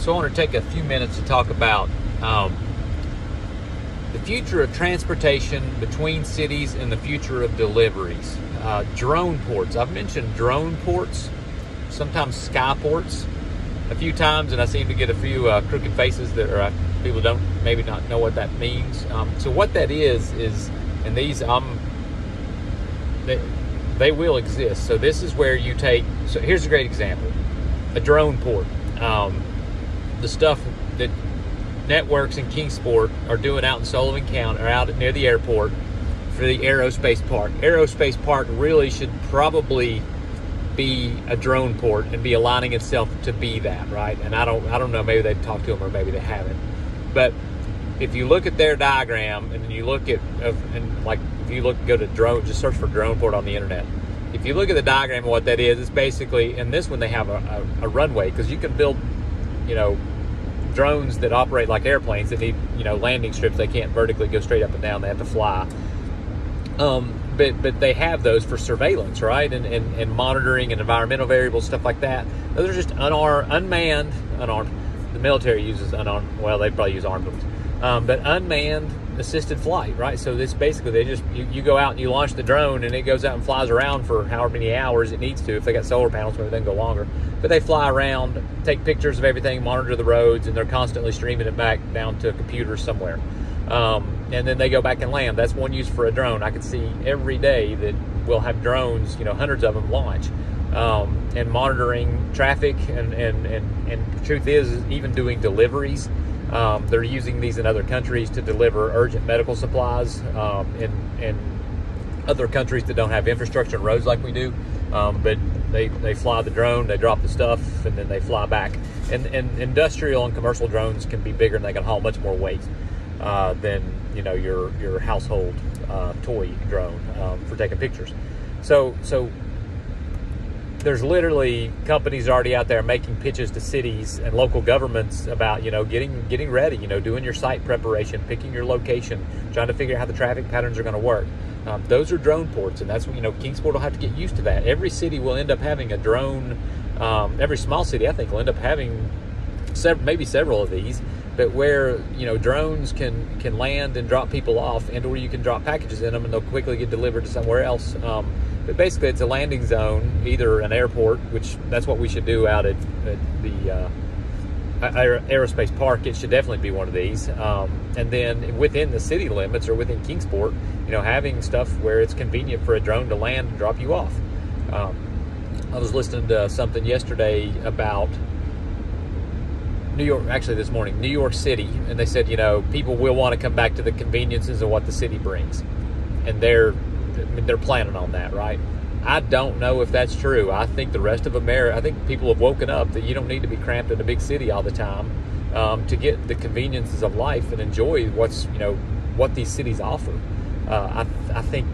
So I want to take a few minutes to talk about the future of transportation between cities and the future of deliveries. Drone ports. I've mentioned drone ports, sometimes sky ports, a few times, and I seem to get a few crooked faces that are people don't maybe not know what that means. So what that is, and these they will exist. So this is where you take. So here's a great example: a drone port. The stuff that networks in Kingsport are doing out in Sullivan County, or out near the airport, for the Aerospace Park. Aerospace Park really should probably be a drone port and be aligning itself to be that, right? And I don't know, maybe they've talked to them or maybe they haven't. But if you look at their diagram and then you look at, and like if you go to drone, just search for drone port on the internet. If you look at the diagram of what that is, it's basically, in this one they have a runway, because you can build, drones that operate like airplanes that need, landing strips. They can't vertically go straight up and down. They have to fly. But they have those for surveillance, right? And monitoring and environmental variables, stuff like that. Those are just unmanned. The military uses unarmed. Well, they probably use armed ones. But unmanned assisted flight, right? So this basically, you go out and you launch the drone and it goes out and flies around for however many hours it needs to. If they got solar panels, maybe they can go longer. But they fly around, take pictures of everything, monitor the roads, and they're constantly streaming it back down to a computer somewhere. And then they go back and land. That's one use for a drone. I can see every day that we'll have drones, hundreds of them launch, and monitoring traffic. And the truth is even doing deliveries. They're using these in other countries to deliver urgent medical supplies in other countries that don't have infrastructure and roads like we do. But they fly the drone, they drop the stuff, and then they fly back. And industrial and commercial drones can be bigger, and they can haul much more weight than your household toy drone for taking pictures. So there's literally companies already out there making pitches to cities and local governments about getting ready, doing your site preparation, picking your location, trying to figure out how the traffic patterns are going to work. Those are drone ports, and that's what Kingsport will have to get used to that. Every city will end up having a drone. Every small city, I think, will end up having maybe several of these. But where drones can land and drop people off, and or you can drop packages in them and they'll quickly get delivered to somewhere else. But basically, it's a landing zone, either an airport, which that's what we should do out at the Aerospace Park. It should definitely be one of these. And then within the city limits or within Kingsport, having stuff where it's convenient for a drone to land and drop you off. I was listening to something yesterday about New York, actually this morning, New York City, and they said, people will want to come back to the conveniences of what the city brings. And they're planning on that, right? I don't know if that's true. I think the rest of America, I think people have woken up that you don't need to be cramped in a big city all the time to get the conveniences of life and enjoy what these cities offer. I think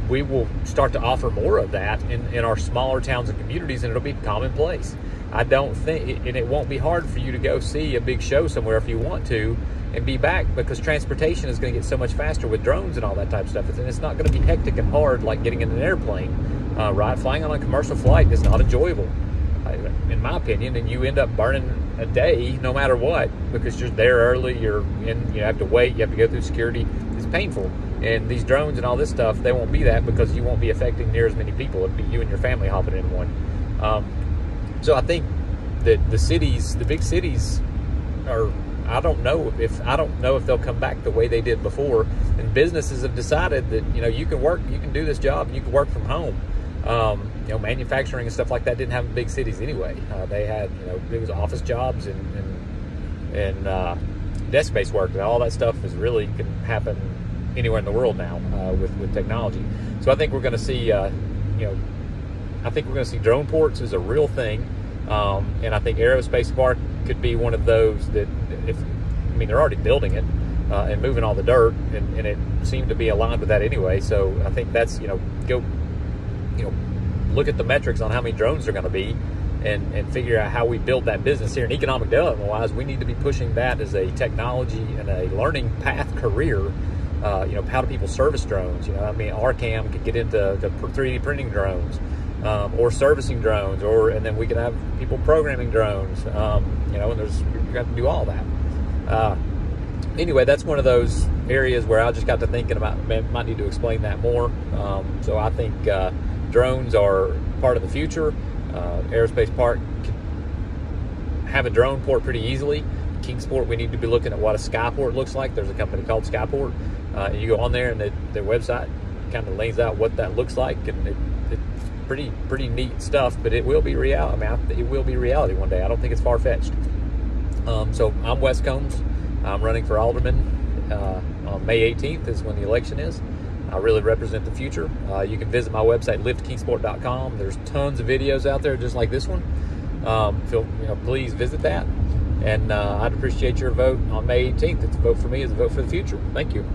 we will start to offer more of that in our smaller towns and communities, and it'll be commonplace. I don't think, and it won't be hard for you to go see a big show somewhere if you want to and be back, because transportation is going to get so much faster with drones and all that type of stuff. And it's not going to be hectic and hard like getting in an airplane, right? Flying on a commercial flight is not enjoyable, in my opinion, and you end up burning a day no matter what, because you're there early, you have to wait, you have to go through security. It's painful. And these drones and all this stuff, they won't be that, because you won't be affecting near as many people. It'll be you and your family hopping in one. So I think that the big cities are, I don't know if they'll come back the way they did before. And businesses have decided that, you can do this job, you can work from home. Manufacturing and stuff like that didn't have in big cities anyway. They had, it was office jobs and desk-based work, and all that stuff can happen anywhere in the world now with technology. So I think we're going to see, drone ports as a real thing, and I think Aerospace Park could be one of those that, they're already building it and moving all the dirt, and it seemed to be aligned with that anyway. So I think that's, look at the metrics on how many drones are going to be, and figure out how we build that business here. And economic development wise, we need to be pushing that as a technology and a learning path career. How do people service drones? RCAM could get into 3D printing drones. or servicing drones, and then we can have people programming drones. You know, and you have to do all that. Anyway, that's one of those areas where I just got to thinking about, man, might need to explain that more. So I think drones are part of the future. Aerospace Park can have a drone port pretty easily. Kingsport, we need to be looking at what a skyport looks like. There's a company called Skyport. And you go on there, and their website kind of lays out what that looks like, and it's pretty neat stuff. But it will be reality. I mean, it will be reality one day. I don't think it's far fetched. So I'm Wes Combs. I'm running for alderman on May 18th is when the election is. I really represent the future. You can visit my website, liftkingsport.com. There's tons of videos out there just like this one. Please visit that. And I'd appreciate your vote on May 18th. It's a vote for me. It's a vote for the future. Thank you.